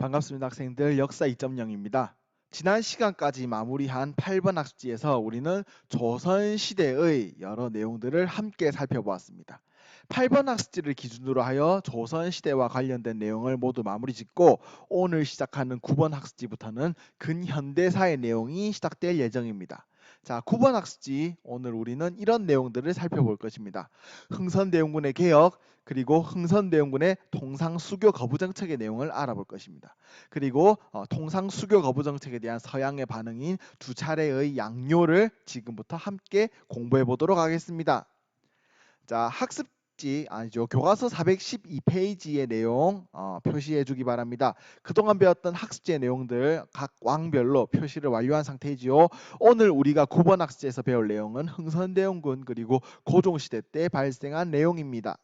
반갑습니다. 학생들 역사 2.0입니다. 지난 시간까지 마무리한 8번 학습지에서 우리는 조선시대의 여러 내용들을 함께 살펴보았습니다. 8번 학습지를 기준으로 하여 조선시대와 관련된 내용을 모두 마무리 짓고 오늘 시작하는 9번 학습지부터는 근현대사의 내용이 시작될 예정입니다. 자, 9번 학습지 오늘 우리는 이런 내용들을 살펴볼 것입니다. 흥선대원군의 개혁, 그리고 흥선대원군의 통상수교 거부 정책의 내용을 알아볼 것입니다. 그리고 통상수교 거부 정책에 대한 서양의 반응인 두 차례의 양료를 지금부터 함께 공부해 보도록 하겠습니다. 자, 학습지 아니죠. 교과서 412페이지의 내용 표시해 주기 바랍니다. 그동안 배웠던 학습지의 내용들 각 왕별로 표시를 완료한 상태이지요. 오늘 우리가 9번 학습지에서 배울 내용은 흥선대원군 그리고 고종시대 때 발생한 내용입니다.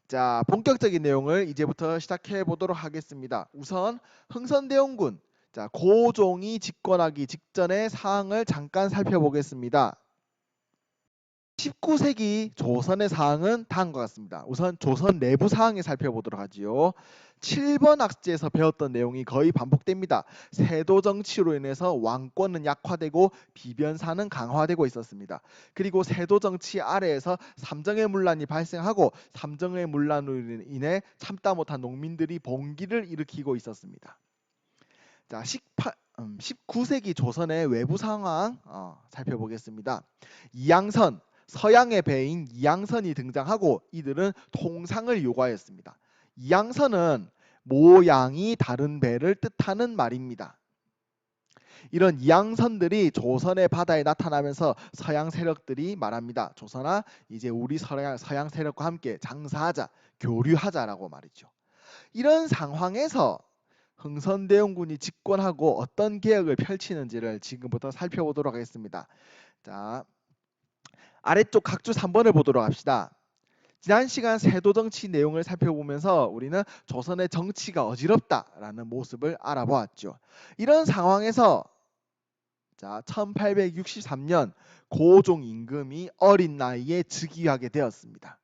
자, 본격적인 내용을 이제부터 시작해 보도록 하겠습니다. 우선 흥선대원군, 자, 고종이 집권하기 직전의 사항을 잠깐 살펴보겠습니다. 19세기 조선의 사항은 다음과 같습니다. 우선 조선 내부 사항을 살펴보도록 하지요. 7번 학습지에서 배웠던 내용이 거의 반복됩니다. 세도 정치로 인해서 왕권은 약화되고 비변사는 강화되고 있었습니다. 그리고 세도 정치 아래에서 삼정의 문란이 발생하고 삼정의 문란으로 인해 참다 못한 농민들이 봉기를 일으키고 있었습니다. 자, 19세기 조선의 외부 상황 살펴보겠습니다. 이양선, 서양의 배인 이양선이 등장하고 이들은 통상을 요구하였습니다. 이양선은 모양이 다른 배를 뜻하는 말입니다. 이런 이양선들이 조선의 바다에 나타나면서 서양 세력들이 말합니다. 조선아, 이제 우리 서양 세력과 함께 장사하자, 교류하자라고 말이죠. 이런 상황에서 흥선대원군이 집권하고 어떤 개혁을 펼치는지를 지금부터 살펴보도록 하겠습니다. 자, 아래쪽 각주 3번을 보도록 합시다. 지난 시간 세도정치 내용을 살펴보면서 우리는 조선의 정치가 어지럽다라는 모습을 알아보았죠. 이런 상황에서 자, 1863년 고종 임금이 어린 나이에 즉위하게 되었습니다.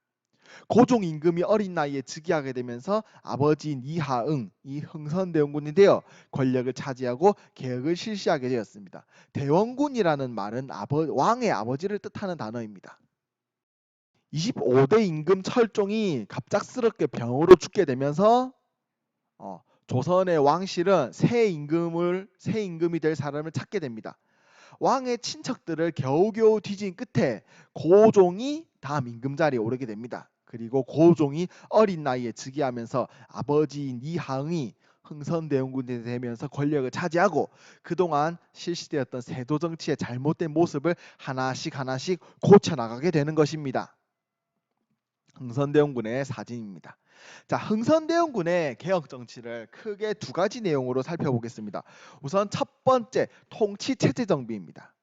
고종 임금이 어린 나이에 즉위하게 되면서 아버지인 이하응, 이 흥선대원군이 되어 권력을 차지하고 개혁을 실시하게 되었습니다. 대원군이라는 말은 왕의 아버지를 뜻하는 단어입니다. 25대 임금 철종이 갑작스럽게 병으로 죽게 되면서 조선의 왕실은 새 임금이 될 사람을 찾게 됩니다. 왕의 친척들을 겨우겨우 뒤진 끝에 고종이 다음 임금 자리에 오르게 됩니다. 그리고 고종이 어린 나이에 즉위하면서 아버지인 이하응이 흥선대원군이 되면서 권력을 차지하고 그동안 실시되었던 세도 정치의 잘못된 모습을 하나씩 고쳐나가게 되는 것입니다. 흥선대원군의 사진입니다. 자, 흥선대원군의 개혁 정치를 크게 두 가지 내용으로 살펴보겠습니다. 우선 첫 번째, 통치 체제 정비입니다.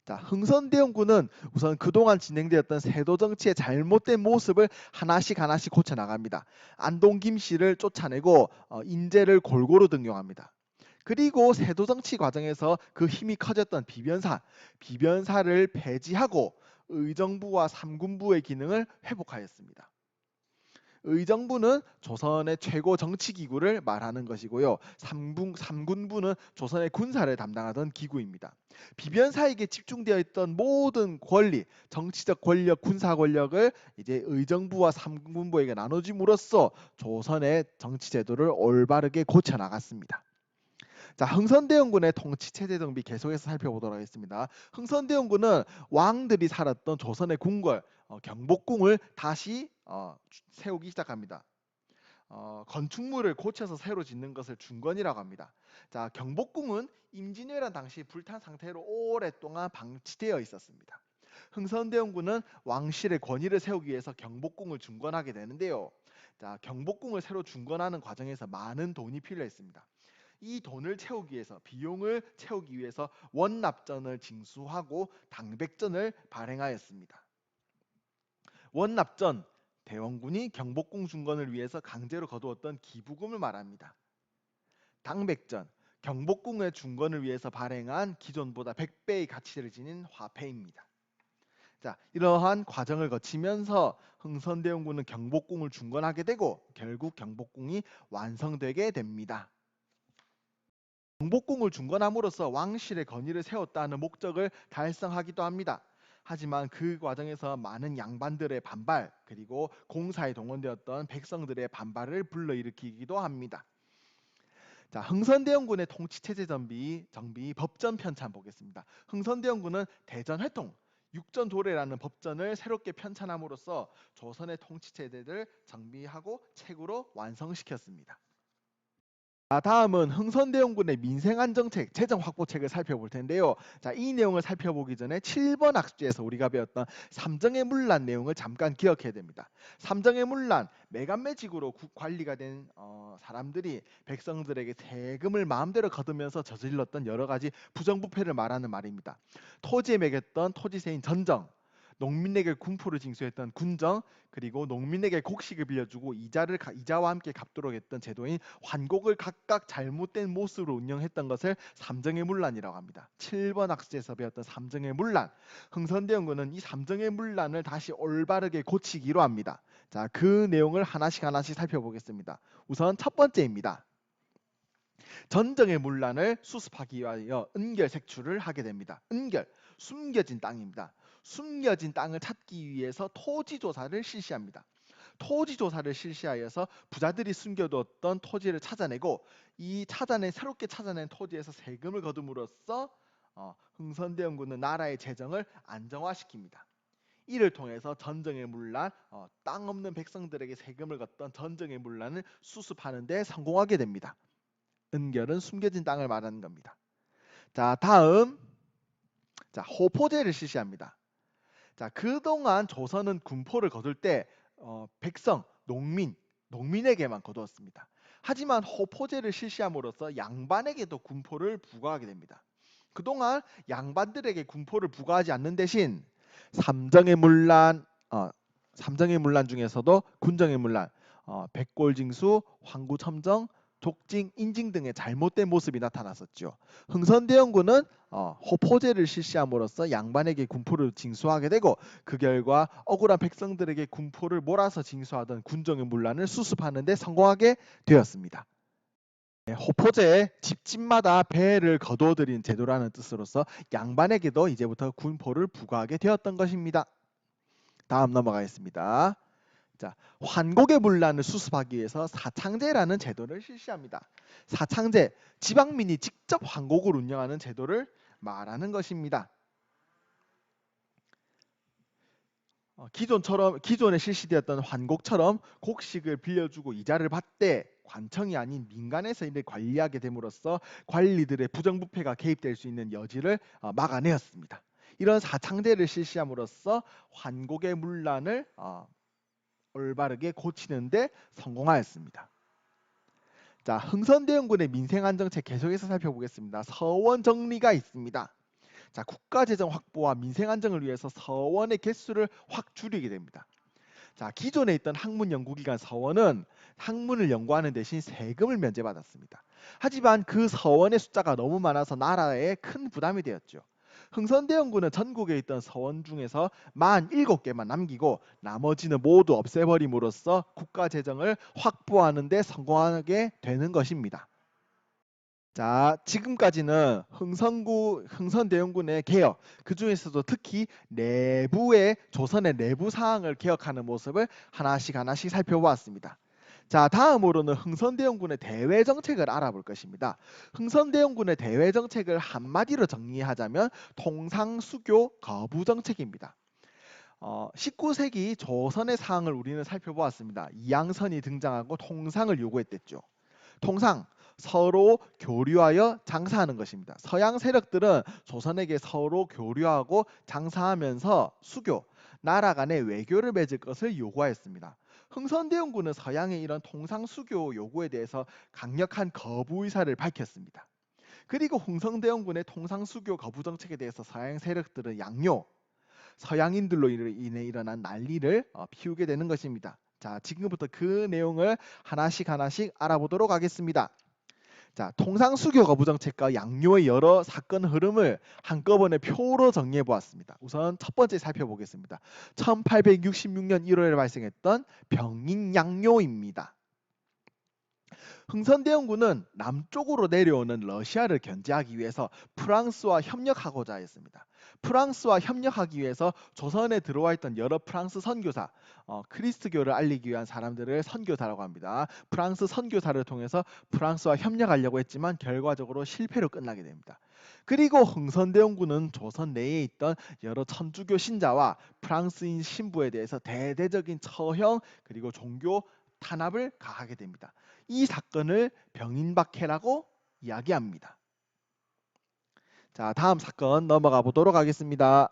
자, 흥선대원군은 우선 그동안 진행되었던 세도 정치의 잘못된 모습을 하나씩 고쳐 나갑니다. 안동 김씨를 쫓아내고 인재를 골고루 등용합니다. 그리고 세도 정치 과정에서 그 힘이 커졌던 비변사를 폐지하고 의정부와 삼군부의 기능을 회복하였습니다. 의정부는 조선의 최고 정치기구를 말하는 것이고요. 삼군부는 조선의 군사를 담당하던 기구입니다. 비변사에게 집중되어 있던 모든 권리, 정치적 권력, 군사 권력을 이제 의정부와 삼군부에게 나눠줌으로써 조선의 정치제도를 올바르게 고쳐나갔습니다. 자, 흥선대원군의 통치체제 정비 계속해서 살펴보도록 하겠습니다. 흥선대원군은 왕들이 살았던 조선의 궁궐 경복궁을 다시 세우기 시작합니다. 건축물을 고쳐서 새로 짓는 것을 중건이라고 합니다. 자, 경복궁은 임진왜란 당시 불탄 상태로 오랫동안 방치되어 있었습니다. 흥선대원군은 왕실의 권위를 세우기 위해서 경복궁을 중건하게 되는데요. 자, 경복궁을 새로 중건하는 과정에서 많은 돈이 필요했습니다. 이 돈을 채우기 위해서 비용을 채우기 위해서 원납전을 징수하고 당백전을 발행하였습니다. 원납전, 대원군이 경복궁 중건을 위해서 강제로 거두었던 기부금을 말합니다. 당백전, 경복궁의 중건을 위해서 발행한 기존보다 100배의 가치를 지닌 화폐입니다. 자, 이러한 과정을 거치면서 흥선대원군은 경복궁을 중건하게 되고 결국 경복궁이 완성되게 됩니다. 경복궁을 중건함으로써 왕실의 권위를 세웠다는 목적을 달성하기도 합니다. 하지만 그 과정에서 많은 양반들의 반발 그리고 공사에 동원되었던 백성들의 반발을 불러일으키기도 합니다. 자, 흥선대원군의 통치체제 정비 법전 편찬 보겠습니다. 흥선대원군은 대전회통 육전도래라는 법전을 새롭게 편찬함으로써 조선의 통치체제를 정비하고 책으로 완성시켰습니다. 자, 다음은 흥선대원군의 민생안정책, 재정확보책을 살펴볼 텐데요. 자, 이 내용을 살펴보기 전에 7번 학주에서 우리가 배웠던 삼정의 문란 내용을 잠깐 기억해야 됩니다. 삼정의 문란, 매간매직으로 관리가 된 사람들이 백성들에게 세금을 마음대로 거두면서 저질렀던 여러 가지 부정부패를 말하는 말입니다. 토지에 매겼던 토지세인 전정, 농민에게 군포를 징수했던 군정, 그리고 농민에게 곡식을 빌려주고 이자와 함께 갚도록 했던 제도인 환곡을 각각 잘못된 모습으로 운영했던 것을 삼정의 문란이라고 합니다. 7번 학습에서 배웠던 삼정의 문란. 흥선대원군은 이 삼정의 문란을 다시 올바르게 고치기로 합니다. 자, 그 내용을 하나씩 살펴보겠습니다. 우선 첫 번째입니다. 전정의 문란을 수습하기 위하여 은결색출을 하게 됩니다. 은결, 숨겨진 땅입니다. 숨겨진 땅을 찾기 위해서 토지조사를 실시합니다. 토지조사를 실시하여서 부자들이 숨겨두었던 토지를 찾아내고 이 새롭게 찾아낸 토지에서 세금을 거둠으로써 흥선대원군은 나라의 재정을 안정화시킵니다. 이를 통해서 전정의 문란, 땅 없는 백성들에게 세금을 걷던 전정의 문란을 수습하는 데 성공하게 됩니다. 은결은 숨겨진 땅을 말하는 겁니다. 자, 다음 호포제를 실시합니다. 자, 그동안 조선은 군포를 거둘 때 백성, 농민에게만 거두었습니다. 하지만 호포제를 실시함으로써 양반에게도 군포를 부과하게 됩니다. 그동안 양반들에게 군포를 부과하지 않는 대신 삼정의 문란 중에서도 군정의 문란, 백골징수, 황구첨정, 족징, 인징 등의 잘못된 모습이 나타났었죠. 흥선대원군은 호포제를 실시함으로써 양반에게 군포를 징수하게 되고 그 결과 억울한 백성들에게 군포를 몰아서 징수하던 군정의 문란을 수습하는 데 성공하게 되었습니다. 호포제 집집마다 배를 거둬들인 제도라는 뜻으로서 양반에게도 이제부터 군포를 부과하게 되었던 것입니다. 다음 넘어가겠습니다. 자, 환곡의 문란을 수습하기 위해서 사창제라는 제도를 실시합니다. 사창제, 지방민이 직접 환곡을 운영하는 제도를 말하는 것입니다. 기존에 실시되었던 환곡처럼 곡식을 빌려주고 이자를 받되 관청이 아닌 민간에서 이를 관리하게 됨으로써 관리들의 부정부패가 개입될 수 있는 여지를 막아내었습니다. 이런 사창제를 실시함으로써 환곡의 문란을 올바르게 고치는 데 성공하였습니다. 자, 흥선대원군의 민생안정책 계속해서 살펴보겠습니다. 서원 정리가 있습니다. 자, 국가재정 확보와 민생안정을 위해서 서원의 개수를 확 줄이게 됩니다. 자, 기존에 있던 학문연구기관 서원은 학문을 연구하는 대신 세금을 면제받았습니다. 하지만 그 서원의 숫자가 너무 많아서 나라에 큰 부담이 되었죠. 흥선대원군은 전국에 있던 서원 중에서 47개만 남기고 나머지는 모두 없애버림으로써 국가재정을 확보하는 데 성공하게 되는 것입니다. 자, 지금까지는 흥선대원군의 개혁, 그 중에서도 특히 조선의 내부 사항을 개혁하는 모습을 하나씩 살펴보았습니다. 자, 다음으로는 흥선대원군의 대외 정책을 알아볼 것입니다. 흥선대원군의 대외 정책을 한마디로 정리하자면 통상수교 거부 정책입니다. 19세기 조선의 사항을 우리는 살펴보았습니다. 이양선이 등장하고 통상을 요구했댔죠. 통상, 서로 교류하여 장사하는 것입니다. 서양 세력들은 조선에게 서로 교류하고 장사하면서 수교, 나라 간의 외교를 맺을 것을 요구하였습니다. 흥선대원군은 서양의 이런 통상수교 요구에 대해서 강력한 거부 의사를 밝혔습니다. 그리고 흥선대원군의 통상수교 거부 정책에 대해서 서양 세력들은 서양인들로 인해 일어난 난리를 피우게 되는 것입니다. 자, 지금부터 그 내용을 하나씩 알아보도록 하겠습니다. 자, 통상 수교 거부 정책과 양료의 여러 사건 흐름을 한꺼번에 표로 정리해 보았습니다. 우선 첫 번째 살펴보겠습니다. 1866년 1월에 발생했던 병인 양료입니다. 흥선대원군은 남쪽으로 내려오는 러시아를 견제하기 위해서 프랑스와 협력하고자 했습니다. 프랑스와 협력하기 위해서 조선에 들어와 있던 여러 프랑스 선교사, 크리스트교를 알리기 위한 사람들을 선교사라고 합니다. 프랑스 선교사를 통해서 프랑스와 협력하려고 했지만 결과적으로 실패로 끝나게 됩니다. 그리고 흥선대원군은 조선 내에 있던 여러 천주교 신자와 프랑스인 신부에 대해서 대대적인 처형 그리고 종교 탄압을 가하게 됩니다. 이 사건을 병인박해라고 이야기합니다. 자, 다음 사건 넘어가 보도록 하겠습니다.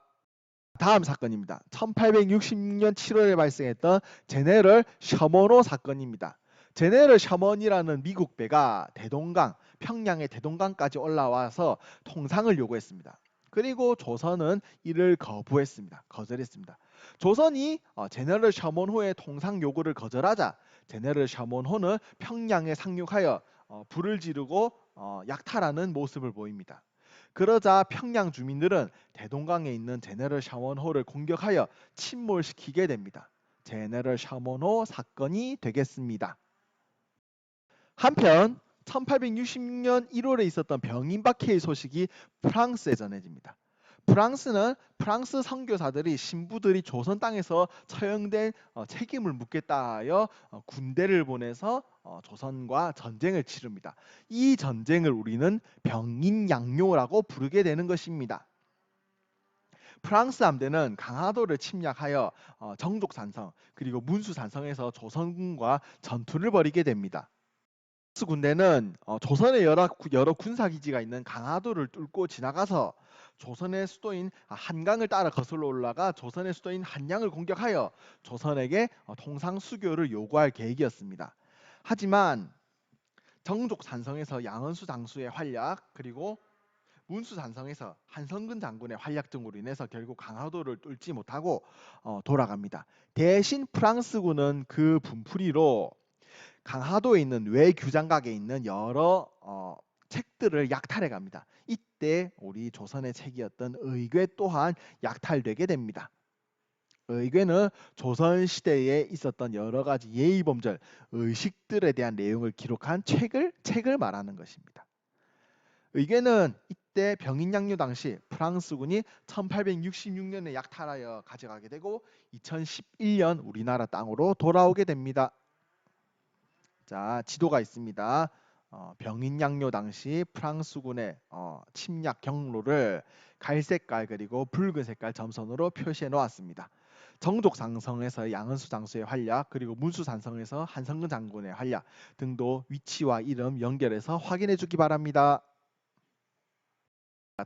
다음 사건입니다. 1866년 7월에 발생했던 제네럴 셔먼호 사건입니다. 제네럴 셔먼이라는 미국 배가 대동강, 평양의 대동강까지 올라와서 통상을 요구했습니다. 그리고 조선은 이를 거절했습니다. 조선이 제네럴 셔먼호의 통상 요구를 거절하자 제네럴 셔먼호는 평양에 상륙하여 불을 지르고 약탈하는 모습을 보입니다. 그러자 평양 주민들은 대동강에 있는 제네럴 셔먼호를 공격하여 침몰시키게 됩니다. 제네럴 셔먼호 사건이 되겠습니다. 한편 1866년 1월에 있었던 병인박해의 소식이 프랑스에 전해집니다. 프랑스는 프랑스 선교사들이 신부들이 조선 땅에서 처형된 책임을 묻겠다 하여 군대를 보내서 조선과 전쟁을 치릅니다. 이 전쟁을 우리는 병인양요라고 부르게 되는 것입니다. 프랑스 함대는 강화도를 침략하여 정족산성 그리고 문수산성에서 조선군과 전투를 벌이게 됩니다. 프랑스 군대는 조선의 여러 군사기지가 있는 강화도를 뚫고 지나가서 조선의 수도인 한강을 따라 거슬러 올라가 조선의 수도인 한양을 공격하여 조선에게 통상수교를 요구할 계획이었습니다. 하지만 정족산성에서 양원수 장수의 활약 그리고 문수산성에서 한성근 장군의 활약 등으로 인해서 결국 강화도를 뚫지 못하고 돌아갑니다. 대신 프랑스군은 그 분풀이로 강화도에 있는 외규장각에 있는 여러 책들을 약탈해 갑니다. 이때 우리 조선의 책이었던 의궤 또한 약탈되게 됩니다. 의궤는 조선시대에 있었던 여러 가지 예의범절, 의식들에 대한 내용을 기록한 책을 말하는 것입니다. 의궤는 이때 병인양요 당시 프랑스군이 1866년에 약탈하여 가져가게 되고 2011년 우리나라 땅으로 돌아오게 됩니다. 자, 지도가 있습니다. 병인양요 당시 프랑스군의 침략 경로를 갈색깔 그리고 붉은 색깔 점선으로 표시해 놓았습니다. 정족산성에서 양은수 장수의 활약 그리고 문수산성에서 한성근 장군의 활약 등도 위치와 이름 연결해서 확인해 주기 바랍니다.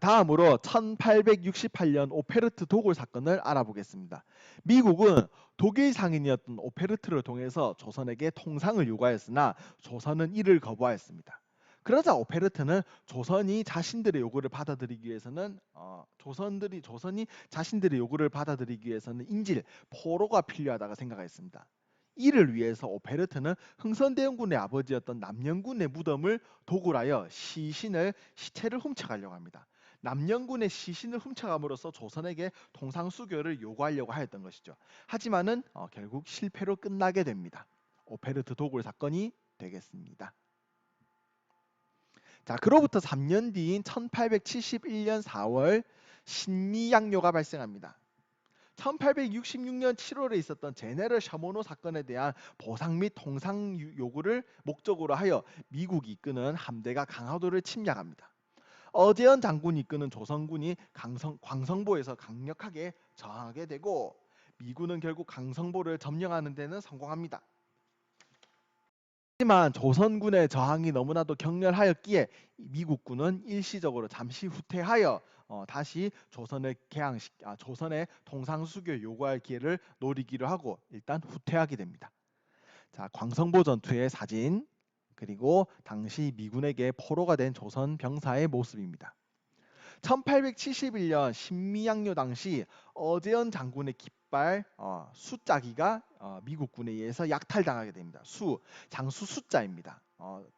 다음으로 1868년 오페르트 도굴 사건을 알아보겠습니다. 미국은 독일 상인이었던 오페르트를 통해서 조선에게 통상을 요구하였으나 조선은 이를 거부하였습니다. 그러자 오페르트는 조선이 자신들의 요구를 받아들이기 위해서는 조선이 자신들의 요구를 받아들이기 위해서는 인질, 포로가 필요하다고 생각했습니다. 이를 위해서 오페르트는 흥선대원군의 아버지였던 남영군의 무덤을 도굴하여 시체를 훔쳐가려고 합니다. 남영군의 시신을 훔쳐감으로써 조선에게 통상수교를 요구하려고 하였던 것이죠. 하지만은 결국 실패로 끝나게 됩니다. 오페르트 도굴 사건이 되겠습니다. 자, 그로부터 3년 뒤인 1871년 4월 신미양요가 발생합니다. 1866년 7월에 있었던 제네럴 셔먼호 사건에 대한 보상 및 통상 요구를 목적으로 하여 미국이 이끄는 함대가 강화도를 침략합니다. 어제현 장군이 이끄는 조선군이 광성보에서 강력하게 저항하게 되고 미군은 결국 강성보를 점령하는 데는 성공합니다. 하지만 조선군의 저항이 너무나도 격렬하였기에 미국군은 일시적으로 잠시 후퇴하여 다시 조선의 통상수교 요구할 기회를 노리기로 하고 일단 후퇴하게 됩니다. 자, 광성보 전투의 사진 그리고 당시 미군에게 포로가 된 조선 병사의 모습입니다. 1871년 신미양요 당시 어제현 장군의 깃발 수짜기가 미국군에 의해서 약탈당하게 됩니다. 장수 숫자입니다.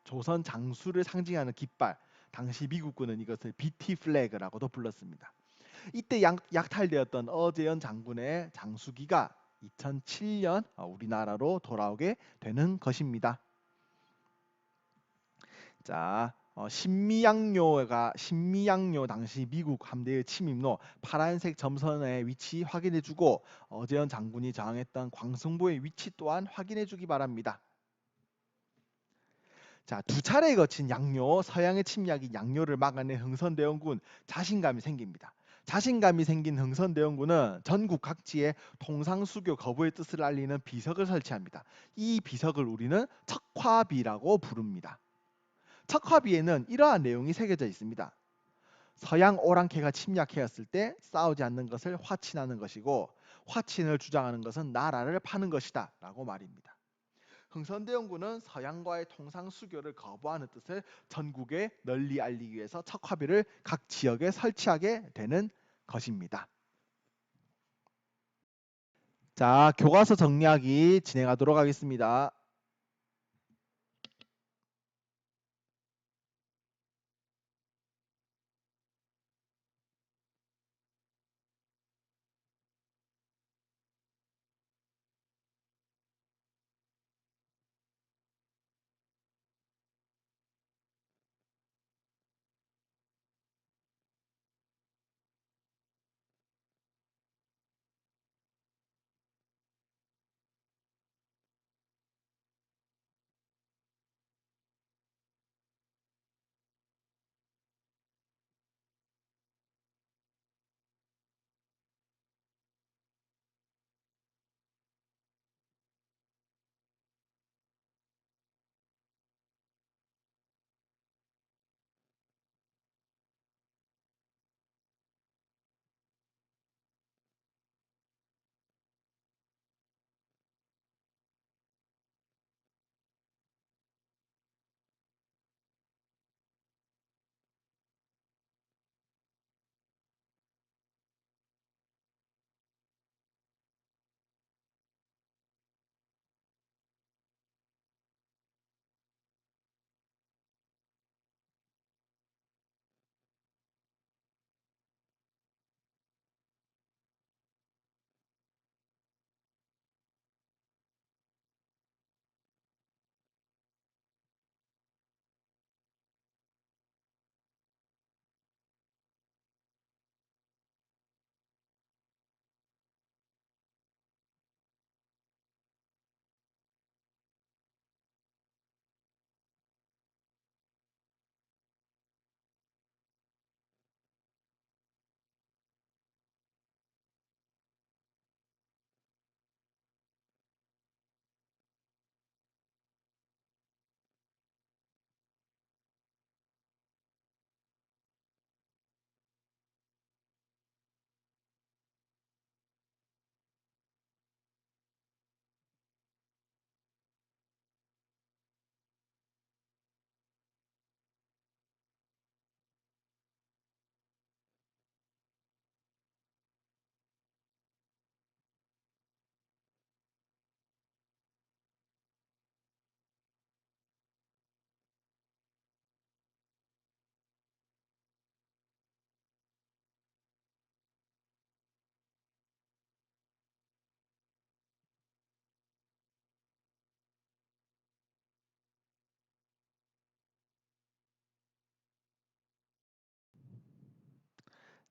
조선 장수를 상징하는 깃발. 당시 미국군은 이것을 BT 플래그라고도 불렀습니다. 이때 약탈되었던 어제연 장군의 장수기가 2007년 우리나라로 돌아오게 되는 것입니다. 자, 신미양요 당시 미국 함대의 침입로 파란색 점선의 위치 확인해주고 어제연 장군이 저항했던 광성보의 위치 또한 확인해주기 바랍니다. 자, 두 차례에 거친 양요, 서양의 침략인 양요를 막아낸 흥선대원군 자신감이 생깁니다. 자신감이 생긴 흥선대원군은 전국 각지에 통상수교 거부의 뜻을 알리는 비석을 설치합니다. 이 비석을 우리는 척화비라고 부릅니다. 척화비에는 이러한 내용이 새겨져 있습니다. 서양 오랑캐가 침략해왔을 때 싸우지 않는 것을 화친하는 것이고 화친을 주장하는 것은 나라를 파는 것이다 라고 말입니다. 흥선대원군은 서양과의 통상수교를 거부하는 뜻을 전국에 널리 알리기 위해서 척화비를 각 지역에 설치하게 되는 것입니다. 자, 교과서 정리하기 진행하도록 하겠습니다.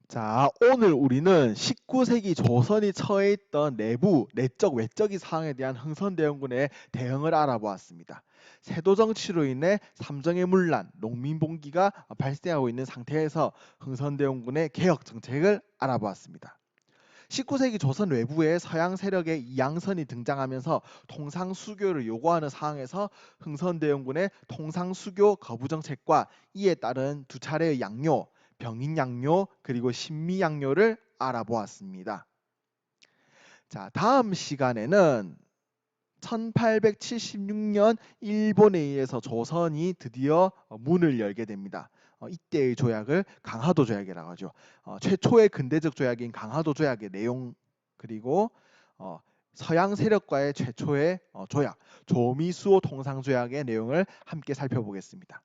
자, 오늘 우리는 19세기 조선이 처해 있던 내적, 외적인 상황에 대한 흥선대원군의 대응을 알아보았습니다. 세도 정치로 인해 삼정의 문란, 농민봉기가 발생하고 있는 상태에서 흥선대원군의 개혁 정책을 알아보았습니다. 19세기 조선 외부에 서양 세력의 이양선이 등장하면서 통상수교를 요구하는 상황에서 흥선대원군의 통상수교 거부 정책과 이에 따른 두 차례의 양요, 병인양요 그리고 신미양요를 알아보았습니다. 자, 다음 시간에는 1876년 일본에 의해서 조선이 드디어 문을 열게 됩니다. 이때의 조약을 강화도 조약이라고 하죠. 최초의 근대적 조약인 강화도 조약의 내용 그리고 서양 세력과의 최초의 조약, 조미수호 통상조약의 내용을 함께 살펴보겠습니다.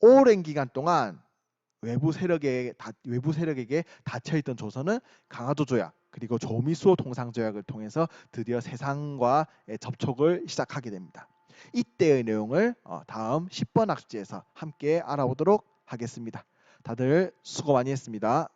오랜 기간 동안 외부 세력에게 닫혀있던 조선은 강화도 조약 그리고 조미수호 통상조약을 통해서 드디어 세상과의 접촉을 시작하게 됩니다. 이때의 내용을 다음 10번 학습지에서 함께 알아보도록 하겠습니다. 다들 수고 많이 했습니다.